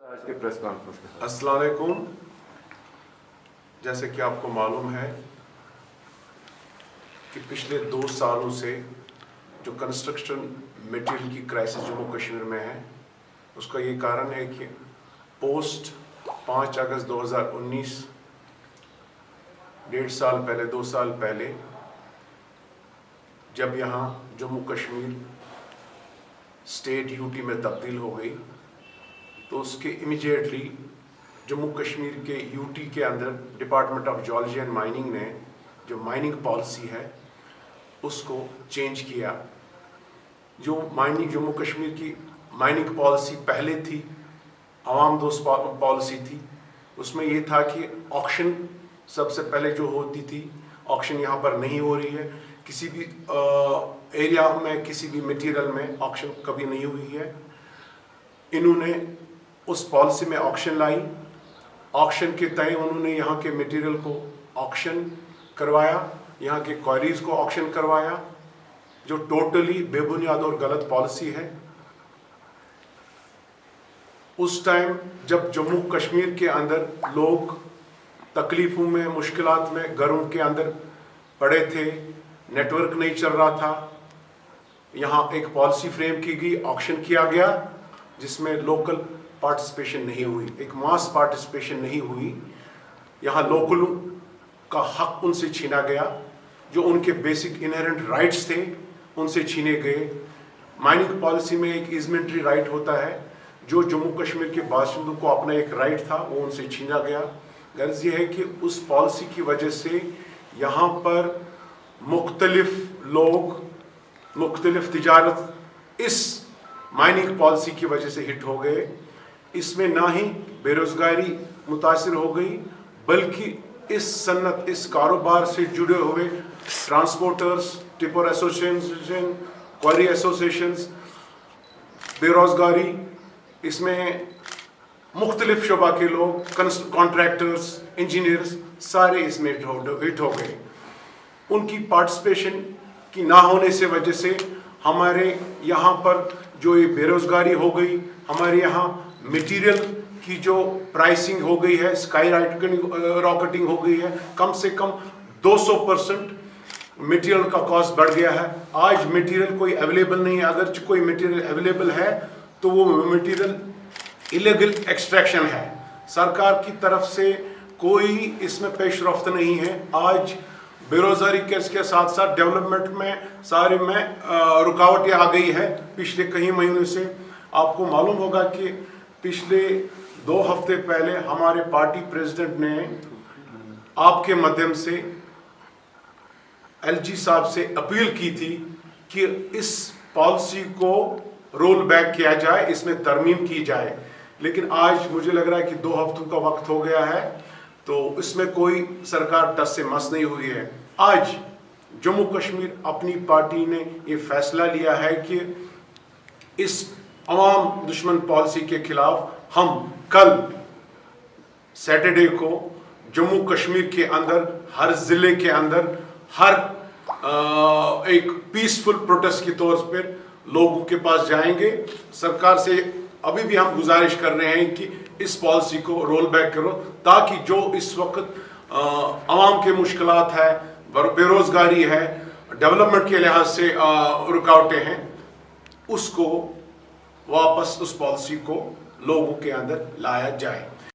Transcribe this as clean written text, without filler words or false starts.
आज के press conference में अस्सलाम वालेकुम। जैसे कि आपको मालूम है कि पिछले 2 सालों से जो कंस्ट्रक्शन मटेरियल की क्राइसिस जम्मू कश्मीर में है, उसका ये कारण है कि पोस्ट 5 अगस्त 2019 1.5 साल पहले 2 साल पहले जब यहाँ जम्मू कश्मीर स्टेट यूटी में तब्दील हो गई, तो उसके इमीडिएटली जम्मू कश्मीर के यूटी के अंदर department of geology and mining ने जो माइनिंग पॉलिसी है उसको चेंज किया। जो माइनिंग जम्मू कश्मीर की माइनिंग पॉलिसी पहले थी, आवाम दोस्त पॉलिसी थी, उसमें ये था कि ऑक्शन सबसे पहले जो होती थी, ऑक्शन यहाँ पर नहीं हो रही है। किसी भी एरिया में किसी भी मटेरियल में ऑक्शन कभी नहीं हुई है। इन्होंने उस पॉलिसी में ऑक्शन लाई। ऑक्शन के तय उन्होंने यहाँ के मटेरियल को ऑक्शन करवाया, यहाँ के क्वारीज को ऑक्शन करवाया, जो टोटली बेबुनियाद और गलत पॉलिसी है। उस टाइम जब जम्मू कश्मीर के अंदर लोग तकलीफों में, मुश्किलात में, घरों के अंदर पड़े थे, नेटवर्क नहीं चल रहा था, यहाँ एक पॉलिसी फ्रेम की गई, ऑक्शन किया गया, जिसमें लोकल पार्टिसिपेशन नहीं हुई, एक मास पार्टिसिपेशन नहीं हुई। यहाँ लोकलों का हक उनसे छीना गया, जो उनके बेसिक इनहेरेंट राइट्स थे उनसे छीने गए। माइनिंग पॉलिसी में एक इजमेंट्री राइट होता है, जो जम्मू कश्मीर के बाशिंदों को अपना एक राइट था, वो उनसे छीना गया। गर्ज ये है कि उस पॉलिसी की वजह से यहाँ पर मुख्तलिफ लोग, मुख्तलिफ तिजारत इस माइनिंग पॉलिसी की वजह से हिट हो गए। इसमें ना ही बेरोजगारी मुतासिर हो गई, बल्कि इस सन्नत, इस कारोबार से जुड़े हुए ट्रांसपोर्टर्स, टिपर एसोसिएशन, क्वारी एसोसिएशंस, बेरोजगारी, इसमें मुख्तलिफ शोबा के लोग, कॉन्ट्रैक्टर्स, इंजीनियर्स, सारे इसमें हिट हो गए। उनकी पार्टिसिपेशन की ना होने से वजह से हमारे यहाँ पर जो ये बेरोजगारी हो गई, हमारे यहाँ मटेरियल की जो प्राइसिंग हो गई है, स्काई रॉकेटिंग हो गई है, कम से कम 200% मटेरियल का कॉस्ट बढ़ गया है। आज मटेरियल कोई अवेलेबल नहीं है, अगर कोई मटेरियल अवेलेबल है तो वो मटेरियल इलीगल एक्सट्रैक्शन है। सरकार की तरफ से कोई इसमें पेशरफ्त नहीं है। आज बेरोजगारी के साथ साथ डेवलपमेंट में सारे में रुकावटें आ गई है पिछले कई महीनों से। आपको मालूम होगा कि पिछले 2 हफ्ते पहले हमारे पार्टी प्रेसिडेंट ने आपके माध्यम से एलजी साहब से अपील की थी कि इस पॉलिसी को रोल बैक किया जाए, इसमें तरमीम की जाए। लेकिन आज मुझे लग रहा है कि 2 हफ्तों का वक्त हो गया है, तो इसमें कोई सरकार टस से मस नहीं हुई है। आज जम्मू कश्मीर अपनी पार्टी ने ये फैसला लिया है कि इस अवाम दुश्मन पॉलिसी के खिलाफ हम कल सैटरडे को जम्मू कश्मीर के अंदर, हर ज़िले के अंदर, हर एक पीसफुल प्रोटेस्ट के तौर पर लोगों के पास जाएंगे। सरकार से अभी भी हम गुजारिश कर रहे हैं कि इस पॉलिसी को रोल बैक करो, ताकि जो इस वक्त आवाम के मुश्किलात है, बेरोजगारी है, डेवलपमेंट के लिहाज से रुकावटें हैं, उसको वापस उस पॉलिसी को लोगों के अंदर लाया जाए।